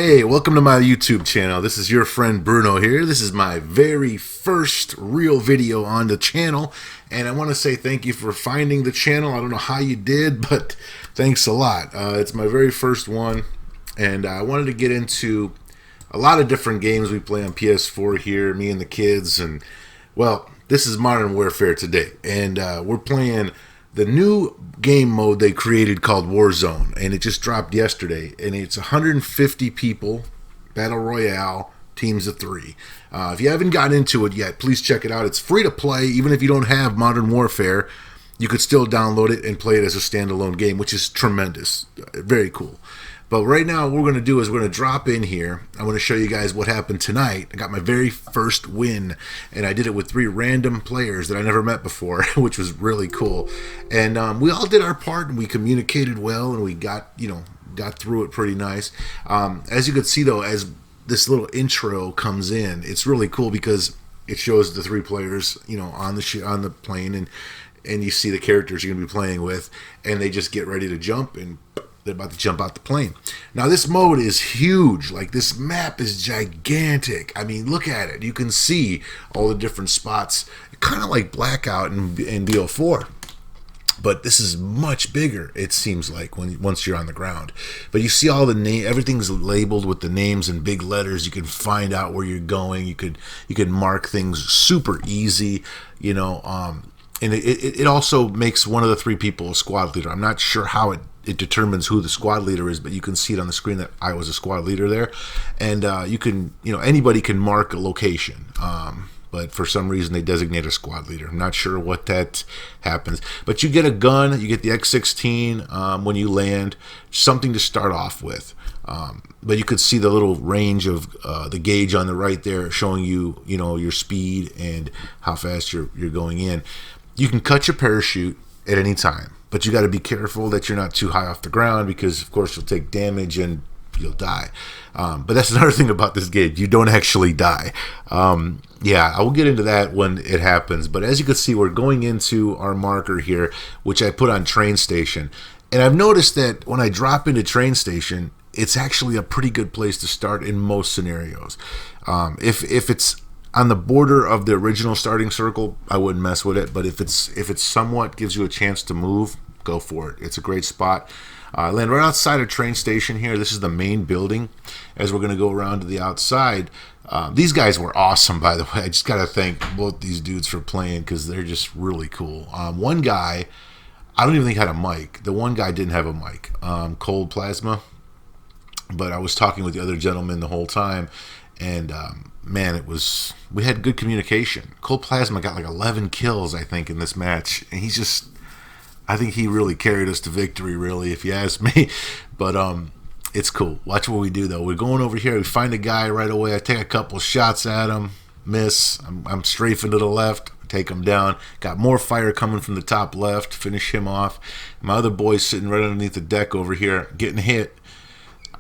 Hey, welcome to my YouTube channel. This is your friend Bruno here. This is my very first real video on the channel, and I want to say thank you for finding the channel. I don't know how you did, but thanks a lot. It's my very first one, and I wanted to get into a lot of different games we play on PS4 here, me and the kids, and well, this is Modern Warfare today, and we're playing the new game mode they created called Warzone, and it just dropped yesterday, and it's 150 people, Battle Royale, teams of 3. If you haven't gotten into it yet, please check it out. It's free to play. Even if you don't have Modern Warfare, you could still download it and play it as a standalone game, which is tremendous. Very cool. But right now, what we're going to do is we're going to drop in here. I want to show you guys what happened tonight. I got my very first win, and I did it with 3 random players that I never met before, which was really cool. And we all did our part, and we communicated well, and we got through it pretty nice. As you can see, though, as this little intro comes in, it's really cool because it shows the 3 players, on the plane, and you see the characters you're going to be playing with, and they just get ready to jump, and they're about to jump out the plane. Now, this mode is huge. Like, this map is gigantic. I mean, look at it. You can see all the different spots, kind of like Blackout in BO4. But this is much bigger, it seems like, once you're on the ground. But you see all the everything's labeled with the names in big letters. You can find out where you're going. You could mark things super easy, and it also makes one of the 3 people a squad leader. I'm not sure how it determines who the squad leader is, but you can see it on the screen that I was a squad leader there. And you can, anybody can mark a location. But for some reason they designate a squad leader. I'm not sure what that happens. But you get a gun, you get the X16 when you land, something to start off with. But you could see the little range of the gauge on the right there showing you, your speed and how fast you're going in. You can cut your parachute at any time, but you got to be careful that you're not too high off the ground because, of course, you'll take damage and you'll die. But that's another thing about this game. You don't actually die. Yeah, I will get into that when it happens. But as you can see, we're going into our marker here, which I put on train station. And I've noticed that when I drop into train station, it's actually a pretty good place to start in most scenarios. If it's on the border of the original starting circle, I wouldn't mess with it. But if it's somewhat gives you a chance to move, go for it. It's a great spot. I land right outside a train station here. This is the main building. As we're going to go around to the outside, these guys were awesome, by the way. I just got to thank both these dudes for playing because they're just really cool. One guy, I don't even think had a mic. The one guy didn't have a mic. Cold Plasma. But I was talking with the other gentleman the whole time, and man, we had good communication. Cold Plasma got like 11 kills, I think, in this match, and I think he really carried us to victory, really, if you ask me. But it's cool. Watch what we do, though. We're going over here. We find a guy right away. I take a couple shots at him, miss. I'm strafing to the left, take him down. Got more fire coming from the top left, finish him off. My other boy's sitting right underneath the deck over here, getting hit.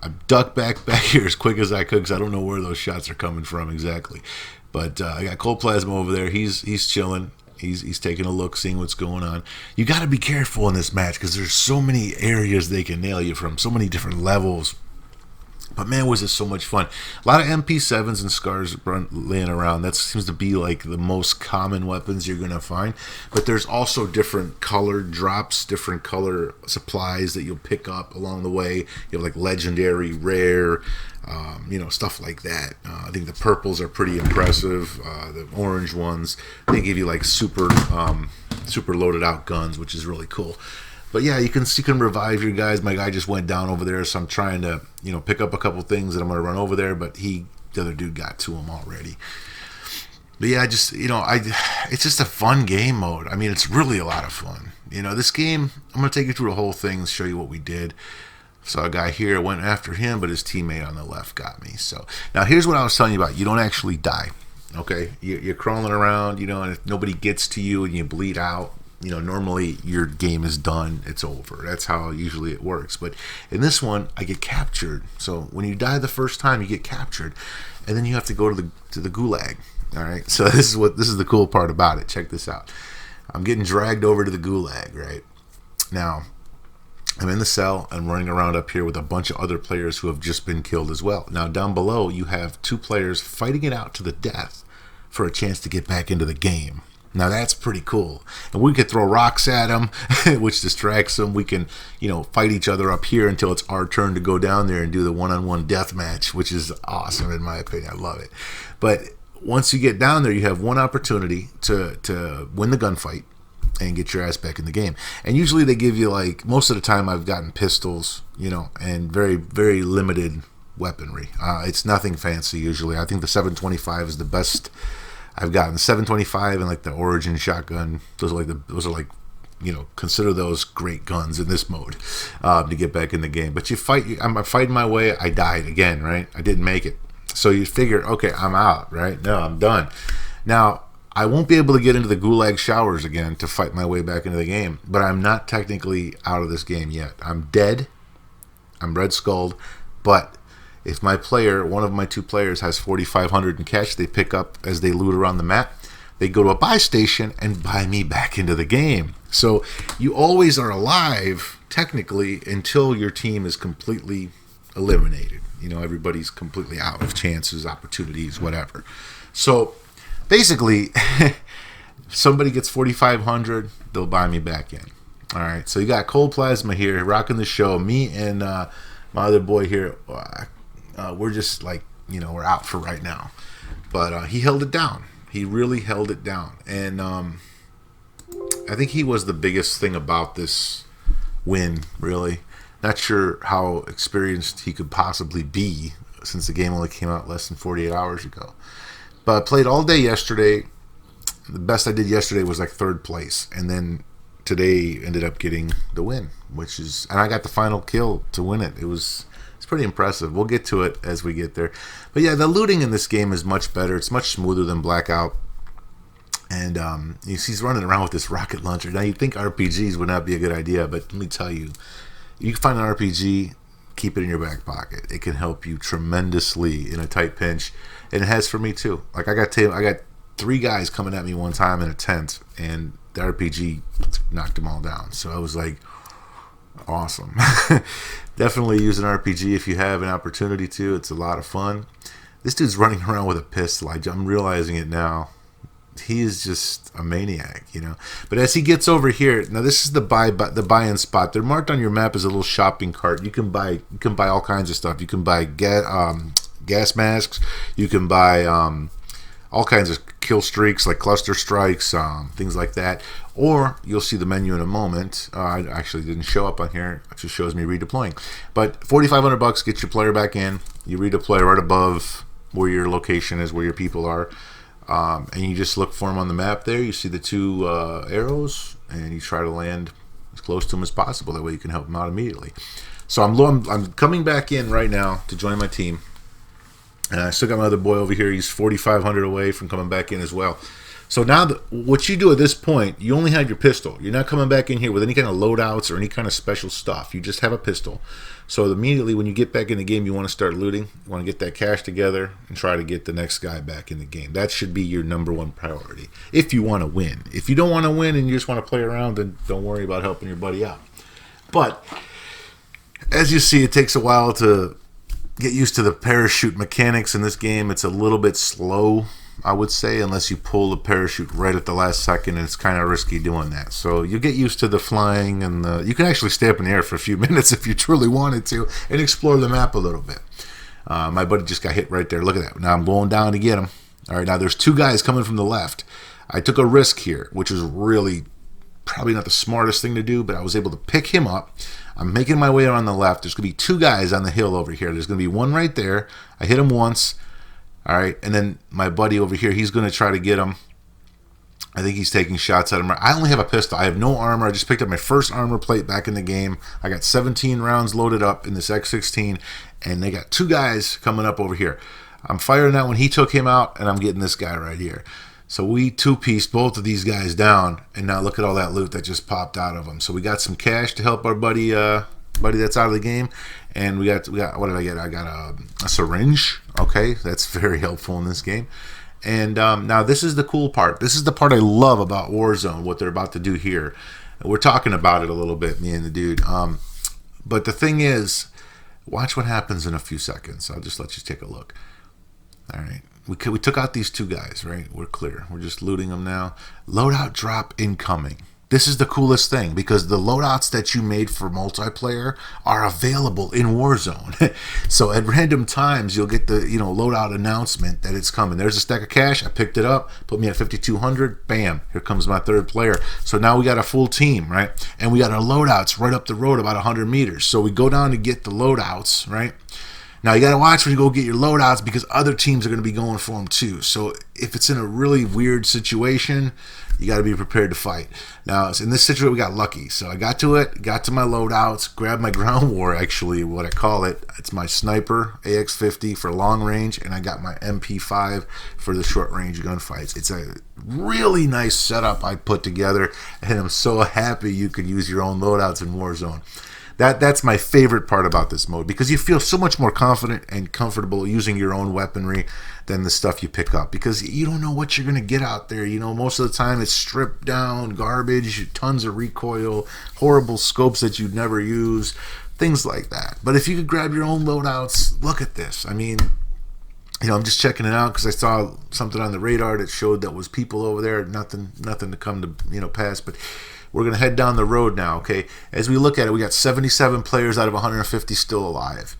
I ducked back here as quick as I could because I don't know where those shots are coming from exactly. But I got Cold Plasma over there. He's chilling. He's taking a look, seeing what's going on. You got to be careful in this match because there's so many areas they can nail you from, so many different levels. But man, was it so much fun. A lot of MP7s and Scars laying around. That seems to be like the most common weapons you're going to find. But there's also different color drops, different color supplies that you'll pick up along the way. You have like legendary, rare, stuff like that. I think the purples are pretty impressive. The orange ones, they give you like super loaded out guns, which is really cool. But yeah, you can revive your guys. My guy just went down over there, so I'm trying to, pick up a couple things that I'm going to run over there, but the other dude got to him already. But yeah, it's just a fun game mode. I mean, it's really a lot of fun. This game, I'm going to take you through the whole thing, show you what we did. Saw a guy here, went after him, but his teammate on the left got me. So now here's what I was telling you about. You don't actually die, okay? You're crawling around, and if nobody gets to you and you bleed out, normally your game is done. It's over. That's how usually it works. But in this one, I get captured. So when you die the first time, you get captured, and then you have to go to the gulag. All right. So this is the cool part about it. Check this out. I'm getting dragged over to the gulag. Right now, I'm in the cell and running around up here with a bunch of other players who have just been killed as well. Now down below you have 2 players fighting it out to the death for a chance to get back into the game. Now that's pretty cool. And we could throw rocks at them, which distracts them. We can, fight each other up here until it's our turn to go down there and do the one-on-one death match, which is awesome in my opinion. I love it. But once you get down there, you have one opportunity to win the gunfight and get your ass back in the game. And usually they give you, like, most of the time I've gotten pistols, and very, very limited weaponry. It's nothing fancy usually. I think the 725 is the best I've gotten. The 725 and like the Origin shotgun, those are like consider those great guns in this mode to get back in the game. But I'm fighting my way. I died again, right? I didn't make it. So you figure, okay, I'm out, right? No, I'm done. Now, I won't be able to get into the gulag showers again to fight my way back into the game, but I'm not technically out of this game yet. I'm dead. I'm red skulled, but if my player, one of my 2 players, has 4,500 in cash they pick up as they loot around the map, they go to a buy station and buy me back into the game. So you always are alive, technically, until your team is completely eliminated. Everybody's completely out of chances, opportunities, whatever. So basically, somebody gets 4,500, they'll buy me back in. All right, so you got Cold Plasma here, rocking the show. Me and my other boy here, we're just like, we're out for right now. But he held it down. He really held it down. And I think he was the biggest thing about this win, really. Not sure how experienced he could possibly be since the game only came out less than 48 hours ago. But I played all day yesterday. The best I did yesterday was like 3rd place. And then today ended up getting the win, and I got the final kill to win it. It's pretty impressive. We'll get to it as we get there. But yeah, the looting in this game is much better. It's much smoother than Blackout. And he's running around with this rocket launcher. Now, you'd think RPGs would not be a good idea, but let me tell you, you can find an RPG, keep it in your back pocket. It can help you tremendously in a tight pinch, and it has for me too. Like I got 3 guys coming at me one time in a tent, and the RPG knocked them all down. So I was like, awesome. Definitely use an RPG if you have an opportunity to. It's a lot of fun. This dude's running around with a pistol. I'm realizing it now. He is just a maniac, But as he gets over here, now this is the buy-in spot. They're marked on your map as a little shopping cart. You can buy all kinds of stuff. You can buy gas masks. You can buy all kinds of kill streaks like cluster strikes, things like that. Or you'll see the menu in a moment. I actually didn't show up on here. It just shows me redeploying. But $4,500 gets your player back in. You redeploy right above where your location is, where your people are. And you just look for them on the map there. You see the 2 arrows, and you try to land as close to them as possible. That way you can help them out immediately. So I'm coming back in right now to join my team. And I still got my other boy over here. He's 4,500 away from coming back in as well. So now what you do at this point, you only had your pistol. You're not coming back in here with any kind of loadouts or any kind of special stuff. You just have a pistol. So immediately when you get back in the game, you want to start looting. You want to get that cash together and try to get the next guy back in the game. That should be your number 1 priority if you want to win. If you don't want to win and you just want to play around, then don't worry about helping your buddy out. But as you see, it takes a while to get used to the parachute mechanics in this game. It's a little bit slow, I would say, unless you pull the parachute right at the last second, and it's kind of risky doing that. So you get used to the flying, and you can actually stay up in the air for a few minutes if you truly wanted to and explore the map a little bit. My buddy just got hit right there. Look at that. Now I'm going down to get him. All right, now there's 2 guys coming from the left. I took a risk here, which is really probably not the smartest thing to do, but I was able to pick him up. I'm making my way around the left. There's going to be 2 guys on the hill over here. There's going to be one right there. I hit him once. All right, and then my buddy over here, he's going to try to get him. I think he's taking shots at him. I only have a pistol. I have no armor. I just picked up my first armor plate back in the game. I got 17 rounds loaded up in this X16, and they got 2 guys coming up over here. I'm firing that one. He took him out, and I'm getting this guy right here. So we 2-pieced both of these guys down, and now look at all that loot that just popped out of them. So we got some cash to help our buddy that's out of the game, and we got what did I get? I got a syringe. Okay, that's very helpful in this game. And now this is the cool part. This is the part I love about Warzone, what they're about to do here. We're talking about it a little bit, me and the dude. But the thing is, watch what happens in a few seconds. I'll just let you take a look. All right. We took out these two guys, right? We're clear. We're just looting them now. Loadout drop incoming. This is the coolest thing because the loadouts that you made for multiplayer are available in Warzone. So at random times, you'll get the loadout announcement that it's coming. There's a stack of cash. I picked it up, put me at 5,200. Bam, here comes my third player. So now we got a full team, right? And we got our loadouts right up the road about 100 meters. So we go down to get the loadouts, right? Now, you got to watch when you go get your loadouts because other teams are going to be going for them too. So if it's in a really weird situation, you got to be prepared to fight. Now, in this situation, we got lucky. So I got to it, got to my loadouts, grabbed my ground war, actually, what I call it. It's my sniper, AX-50 for long range, and I got my MP5 for the short range gunfights. It's a really nice setup I put together, and I'm so happy you can use your own loadouts in Warzone. That's my favorite part about this mode because you feel so much more confident and comfortable using your own weaponry than the stuff you pick up because you don't know what you're going to get out there. Most of the time it's stripped down, garbage, tons of recoil, horrible scopes that you'd never use, things like that. But if you could grab your own loadouts, look at this. I mean, I'm just checking it out because I saw something on the radar that showed that was people over there. Nothing to come to pass, but we're going to head down the road now, okay? As we look at it, we got 77 players out of 150 still alive.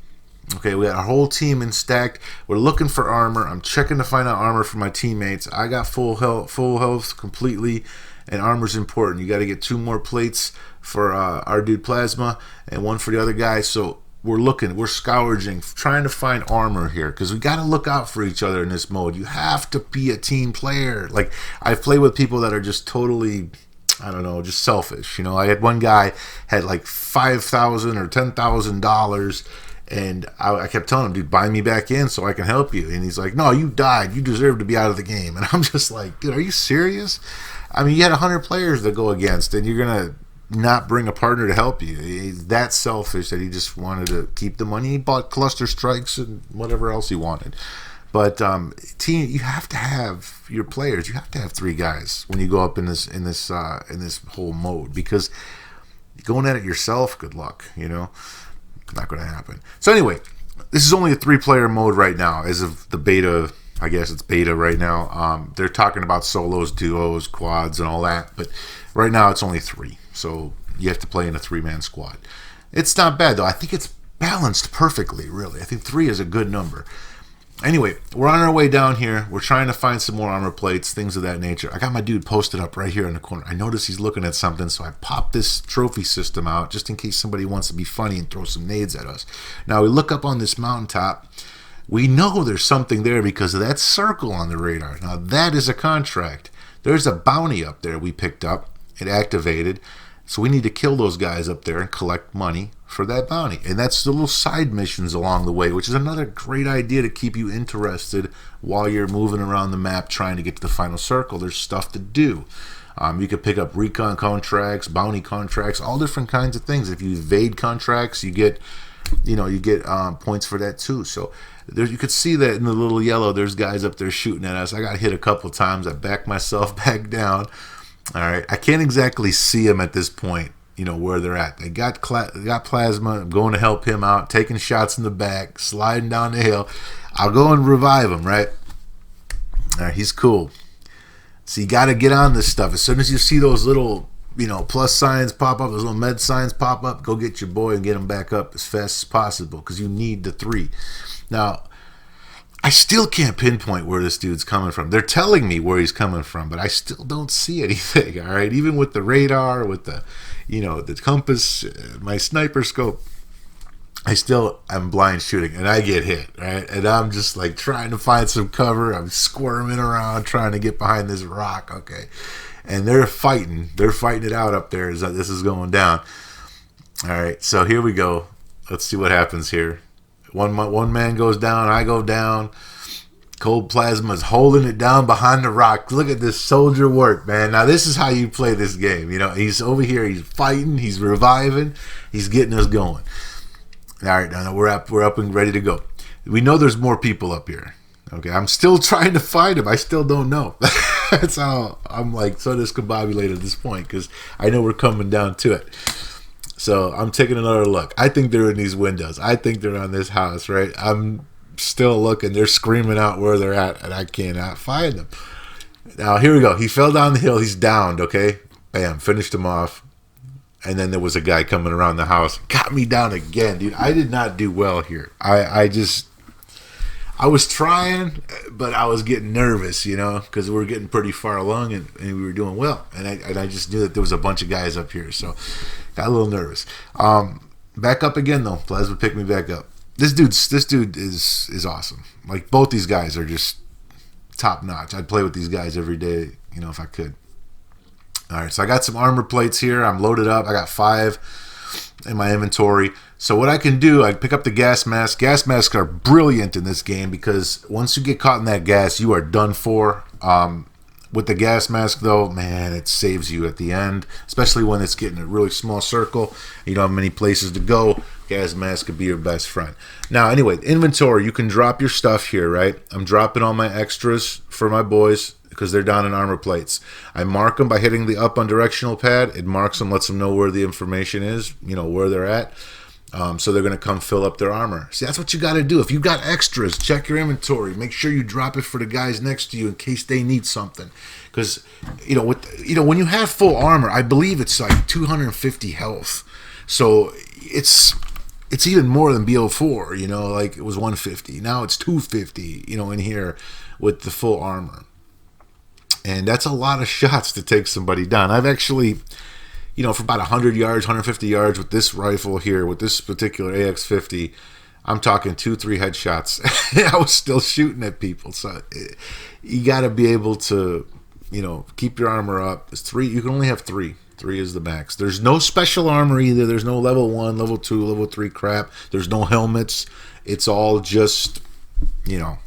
Okay, we got our whole team in stacked. We're looking for armor. I'm checking to find out armor for my teammates. I got full health completely, and armor's important. You got to get 2 more plates for our dude Plasma and 1 for the other guy. So we're looking, we're scourging, trying to find armor here because we got to look out for each other in this mode. You have to be a team player. Like, I've played with people that are just totally, I don't know, just selfish. I had one guy had like $5,000 or $10,000, and I kept telling him, dude, buy me back in so I can help you. And he's like, no, you died. You deserve to be out of the game. And I'm just like, dude, are you serious? I mean, you had 100 players to go against, and you're gonna not bring a partner to help you. He's that selfish that he just wanted to keep the money. He bought cluster strikes and whatever else he wanted. But team, you have to have your players. You have to have 3 guys when you go up in this whole mode because going at it yourself, good luck. Not going to happen. So anyway, this is only a 3-player mode right now as of the beta. I guess it's beta right now. They're talking about solos, duos, quads, and all that. But right now it's only 3. So you have to play in a 3-man squad. It's not bad though. I think it's balanced perfectly. Really, I think 3 is a good number. Anyway, we're on our way down here. We're trying to find some more armor plates, things of that nature. I got my dude posted up right here in the corner. I noticed he's looking at something, so I popped this trophy system out just in case somebody wants to be funny and throw some nades at us. Now, we look up on this mountaintop. We know there's something there because of that circle on the radar. Now, that is a contract. There's a bounty up there we picked up. It activated. So we need to kill those guys up there and collect money for that bounty. And that's the little side missions along the way, which is another great idea to keep you interested while you're moving around the map trying to get to the final circle. There's stuff to do. You could pick up recon contracts, bounty contracts, all different kinds of things. If you evade contracts, you get points for that too. So you could see that in the little yellow, there's guys up there shooting at us. I got hit a couple times. I backed myself back down. All right, I can't exactly see them at this point, where they're at. They got Plasma. I'm going to help him out, taking shots in the back, sliding down the hill. I'll go and revive him, right? All right, he's cool. So you got to get on this stuff. As soon as you see those little, plus signs pop up, those little med signs pop up, go get your boy and get him back up as fast as possible because you need the 3. Now, I still can't pinpoint where this dude's coming from. They're telling me where he's coming from, but I still don't see anything, all right? Even with the radar, with the, the compass, my sniper scope, I'm blind shooting, and I get hit, right? And I'm just, like, trying to find some cover. I'm squirming around, trying to get behind this rock, okay? And they're fighting. They're fighting it out up there as this is going down. All right, so here we go. Let's see what happens here. One man goes down, I go down. Cold Plasma's holding it down behind the rock. Look at this soldier work, man. Now, this is how you play this game. He's over here, he's fighting, he's reviving, he's getting us going. All right, now we're up and ready to go. We know there's more people up here. Okay, I'm still trying to find him. I still don't know. That's how I'm like so discombobulated at this point because I know we're coming down to it. So I'm taking another look. I think they're in these windows. I think they're on this house, right? I'm still looking. They're screaming out where they're at, and I cannot find them. Now, here we go. He fell down the hill. He's downed, okay? Bam, finished him off. And then there was a guy coming around the house. Got me down again, dude. I did not do well here. I was trying, but I was getting nervous, you know, because we were getting pretty far along and we were doing well. And I just knew that there was a bunch of guys up here, so got a little nervous. Back up again, though. Plasma picked me back up. This dude is awesome. Like, both these guys are just top notch. I'd play with these guys every day, you know, if I could. All right, so I got some armor plates here. I'm loaded up. I got 5 in my inventory. So what I can do, I pick up the gas mask. Gas masks are brilliant in this game because once you get caught in that gas, you are done for. With the gas mask, though, man, it saves you at the end, especially when it's getting a really small circle. You don't have many places to go. Gas mask could be your best friend. Now, anyway, inventory, you can drop your stuff here, right? I'm dropping all my extras for my boys because they're down in armor plates. I mark them by hitting the up on directional pad. It marks them, lets them know where the information is, you know, where they're at. So they're going to come fill up their armor. See, that's what you got to do. If you've got extras, check your inventory. Make sure you drop it for the guys next to you in case they need something. Because, when you have full armor, I believe it's like 250 health. So it's even more than BO4, you know, like it was 150. Now it's 250, you know, in here with the full armor. And that's a lot of shots to take somebody down. I've actually, you know, for about 100 yards, 150 yards with this rifle here, with this particular AX-50, I'm talking 2-3 headshots. I was still shooting at people. So you got to be able to, you know, keep your armor up. It's 3. You can only have 3. 3 is the max. There's no special armor either. There's no level 1, level 2, level 3 crap. There's no helmets. It's all just, you know,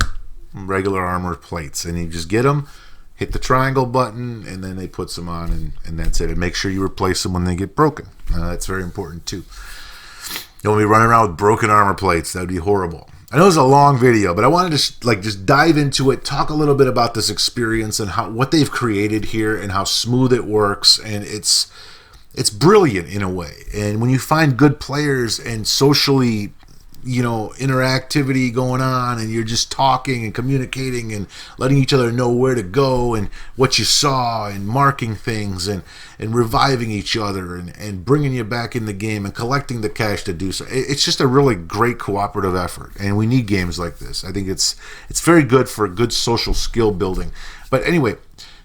regular armor plates. And you just get them, hit the triangle button, and then they put some on, and that's it. And make sure you replace them when they get broken. That's very important too. You don't want to be running around with broken armor plates. That would be horrible. I know it's a long video, but I wanted to just dive into it, talk a little bit about this experience and what they've created here and how smooth it works. And it's brilliant in a way. And when you find good players and socially, you know, interactivity going on, and you're just talking and communicating and letting each other know where to go and what you saw and marking things and reviving each other and bringing you back in the game and collecting the cash to do so. It's just a really great cooperative effort, and we need games like this. I think it's very good for good social skill building. But anyway,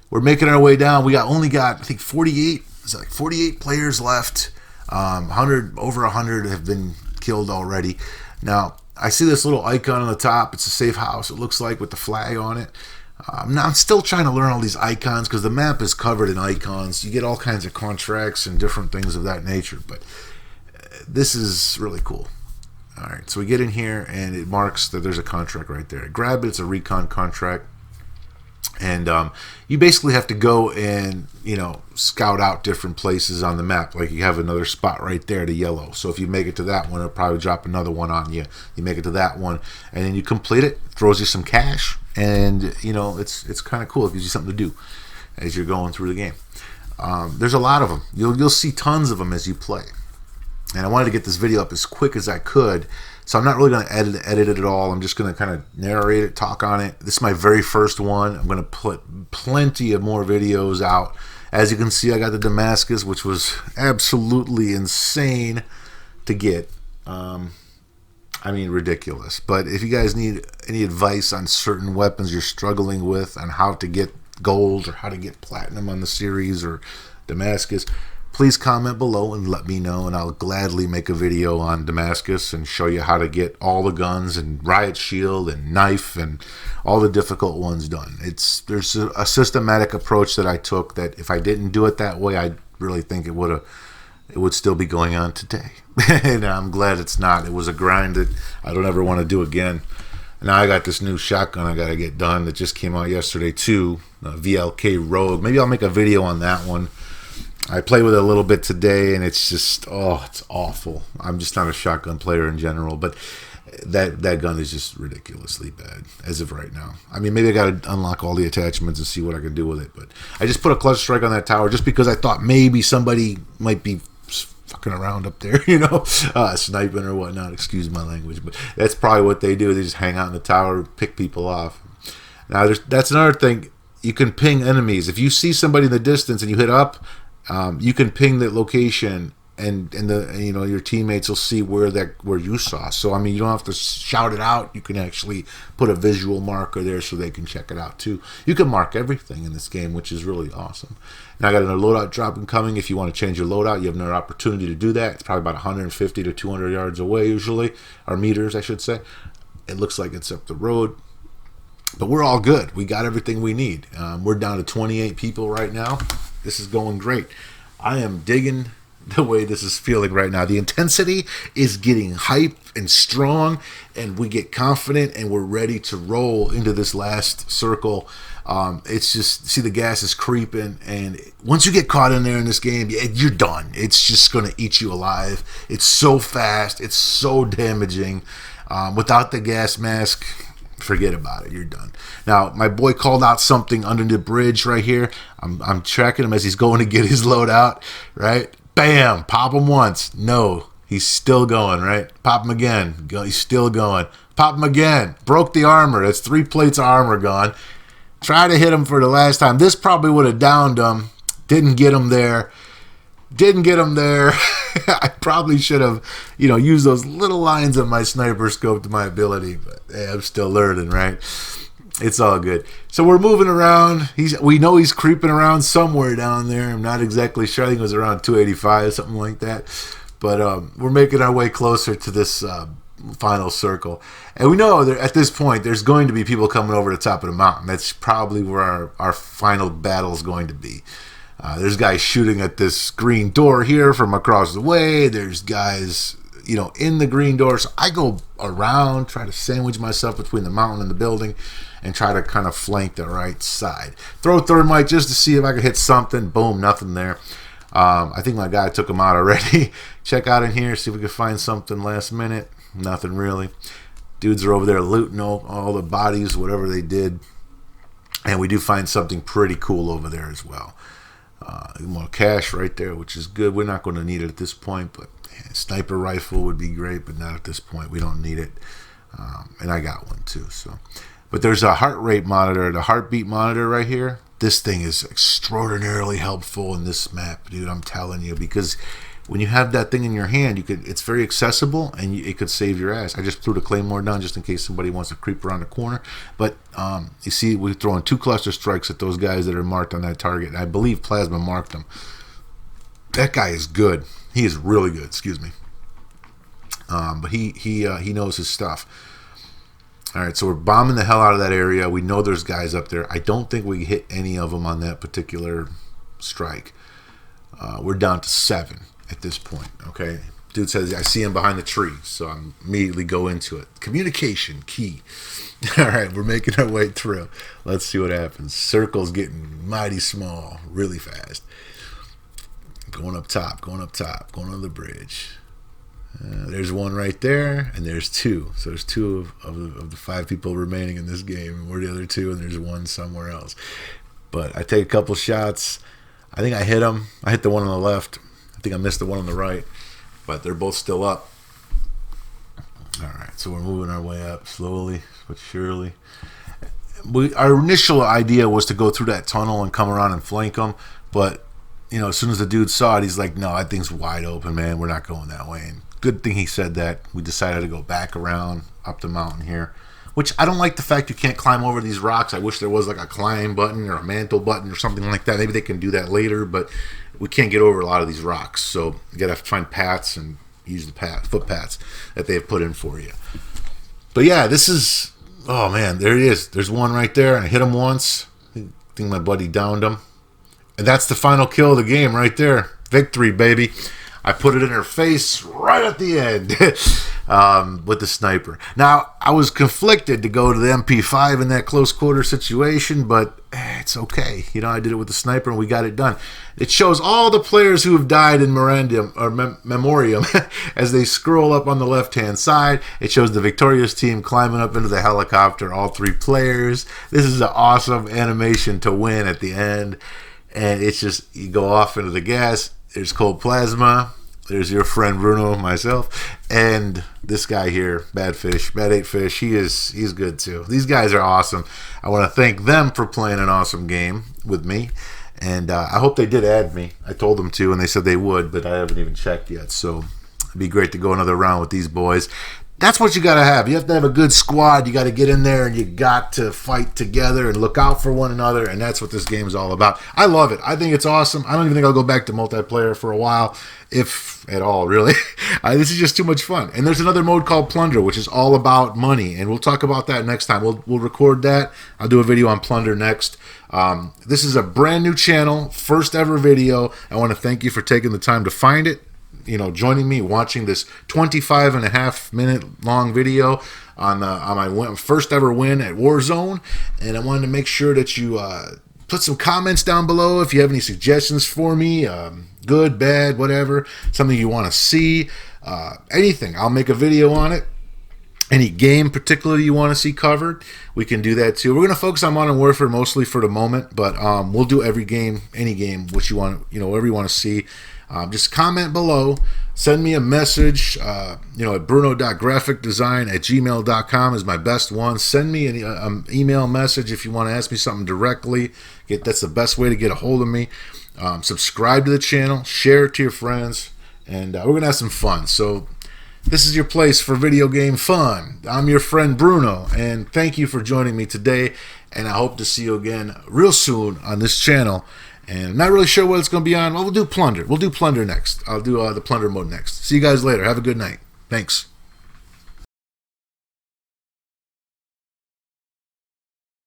we're making our way down. Only got I think 48. It's like 48 players left. 100 over 100 have been killed already. Now, I see this little icon on the top. It's a safe house, it looks like, with the flag on it. Now, I'm still trying to learn all these icons because the map is covered in icons. You get all kinds of contracts and different things of that nature, but this is really cool. All right, so we get in here, and it marks that there's a contract right there. Grab it. It's a recon contract. And you basically have to go and, you know, scout out different places on the map. Like you have another spot right there, the yellow. So if you make it to that one, it'll probably drop another one on you. You make it to that one, and then you complete it. Throws you some cash, and you know it's kind of cool. It gives you something to do as you're going through the game. There's a lot of them. You'll see tons of them as you play. And I wanted to get this video up as quick as I could. So I'm not really going to edit it at all. I'm just going to kind of narrate it, talk on it. This is my very first one. I'm going to put plenty of more videos out. As you can see, I got the Damascus, which was absolutely insane to get. I mean, ridiculous. But if you guys need any advice on certain weapons you're struggling with, on how to get gold or how to get platinum on the series or Damascus, please comment below and let me know, and I'll gladly make a video on Damascus and show you how to get all the guns and riot shield and knife and all the difficult ones done. There's a systematic approach that I took that if I didn't do it that way, I really think it would still be going on today. And I'm glad it's not. It was a grind that I don't ever want to do again. Now I got this new shotgun I got to get done that just came out yesterday too, VLK Rogue. Maybe I'll make a video on that one. I played with it a little bit today, and it's just, it's awful. I'm just not a shotgun player in general, but that gun is just ridiculously bad as of right now. I mean, maybe I got to unlock all the attachments and see what I can do with it, but I just put a clutch strike on that tower just because I thought maybe somebody might be walking around up there, sniping or whatnot. Excuse my language, but that's probably what they do. They just hang out in the tower, pick people off. Now, that's another thing. You can ping enemies. If you see somebody in the distance and you hit up, you can ping the location, and your teammates will see where you saw. So I mean, you don't have to shout it out. You can actually put a visual marker there so they can check it out too. You can mark everything in this game, which is really awesome. Now I got another loadout drop coming. If you want to change your loadout, you have another opportunity to do that. It's probably about 150 to 200 yards away usually, or meters I should say. It looks like it's up the road. But we're all good. We got everything we need. We're down to 28 people right now. This is going great. I am digging the way this is feeling right now. The intensity is getting hype and strong, and we get confident, and we're ready to roll into this last circle. It's just, see, the gas is creeping, and once you get caught in there in this game, you're done. It's just going to eat you alive. It's so fast. It's so damaging. Without the gas mask, forget about it. You're done. Now, my boy called out something under the bridge right here. I'm tracking him as he's going to get his load out, right? Bam! Pop him once. No, he's still going, right? Pop him again. He's still going. Pop him again. Broke the armor. That's 3 plates of armor gone. Try to hit him for the last time. This probably would have downed him. Didn't get him there. I probably should have, used those little lines of my sniper scope to my ability, but I'm still learning, right? It's all good. So we're moving around. We know he's creeping around somewhere down there. I'm not exactly sure. I think it was around 285, something like that. But we're making our way closer to this final circle. And we know that at this point, there's going to be people coming over the top of the mountain. That's probably where our final battle is going to be. There's guys shooting at this green door here from across the way. There's guys, in the green door. So I go around, try to sandwich myself between the mountain and the building, and try to kind of flank the right side. Throw thermite just to see if I could hit something. Boom, nothing there. I think my guy took him out already. Check out in here, see if we can find something last minute. Nothing really. Dudes are over there looting all the bodies, whatever they did. And we do find something pretty cool over there as well. More cash right there, which is good. We're not going to need it at this point, but sniper rifle would be great, but not at this point. We don't need it. And I got one too. But there's a heart rate monitor, the heartbeat monitor right here. This thing is extraordinarily helpful in this map, dude. I'm telling you, because when you have that thing in your hand, it's very accessible, and it could save your ass. I just threw the claymore down just in case somebody wants to creep around the corner. But you see, we're throwing 2 cluster strikes at those guys that are marked on that target. And I believe Plasma marked them. That guy is good. He is really good. Excuse me. But he knows his stuff. All right, so we're bombing the hell out of that area. We know there's guys up there. I don't think we hit any of them on that particular strike. We're down to 7 at this point, okay? Dude says, I see him behind the tree, so I immediately go into it. Communication, key. All right, we're making our way through. Let's see what happens. Circle's getting mighty small, really fast. Going up top, going under the bridge. There's one right there, and there's 2. So there's 2 of the 5 people remaining in this game, and we're the other 2, and there's 1 somewhere else. But I take a couple shots. I think I hit him. I hit the one on the left. I think I missed the one on the right, but they're both still up. All right, so we're moving our way up slowly but surely. Our initial idea was to go through that tunnel and come around and flank them, but as soon as the dude saw it, he's like, no, that thing's wide open, man. We're not going that way. And good thing he said that. We decided to go back around up the mountain here, which I don't like the fact you can't climb over these rocks. I wish there was like a climb button or a mantle button or something like that. Maybe they can do that later, but we can't get over a lot of these rocks. So you got to find paths and use the footpaths that they've put in for you. But yeah, this is, oh man, there he is. There's one right there. I hit him once. I think my buddy downed him. And that's the final kill of the game right there. Victory, baby. I put it in her face right at the end with the sniper. Now, I was conflicted to go to the MP5 in that close quarter situation, but it's okay. I did it with the sniper and we got it done. It shows all the players who have died in Memoriam as they scroll up on the left-hand side. It shows the victorious team climbing up into the helicopter, all 3 players. This is an awesome animation to win at the end. And it's just, you go off into the gas. There's cold plasma. There's your friend Bruno, myself, and this guy here, Bad 8 Fish. He's good too. These guys are awesome. I want to thank them for playing an awesome game with me, and I hope they did add me. I told them to, and they said they would, but I haven't even checked yet. So it'd be great to go another round with these boys. That's what you got to have. You have to have a good squad. You got to get in there, and you got to fight together and look out for one another, and that's what this game is all about. I love it. I think it's awesome. I don't even think I'll go back to multiplayer for a while, if at all, really. This is just too much fun. And there's another mode called Plunder, which is all about money, and we'll talk about that next time. We'll record that. I'll do a video on Plunder next. This is a brand new channel, first ever video. I want to thank you for taking the time to find it. Joining me, watching this 25.5-minute long video on my first ever win at Warzone. And I wanted to make sure that you put some comments down below if you have any suggestions for me, good, bad, whatever, something you want to see, anything. I'll make a video on it. Any game particularly you want to see covered, we can do that too. We're going to focus on Modern Warfare mostly for the moment, but we'll do every game, any game, which you want, whatever you want to see. Just comment below, send me a message, at bruno.graphicdesign@gmail.com is my best one. Send me an email message if you want to ask me something directly. That's the best way to get a hold of me. Subscribe to the channel, share it to your friends, and we're going to have some fun. So this is your place for video game fun. I'm your friend Bruno, and thank you for joining me today, and I hope to see you again real soon on this channel. And I'm not really sure what it's going to be on. Well, we'll do Plunder. We'll do Plunder next. I'll do the Plunder mode next. See you guys later. Have a good night. Thanks.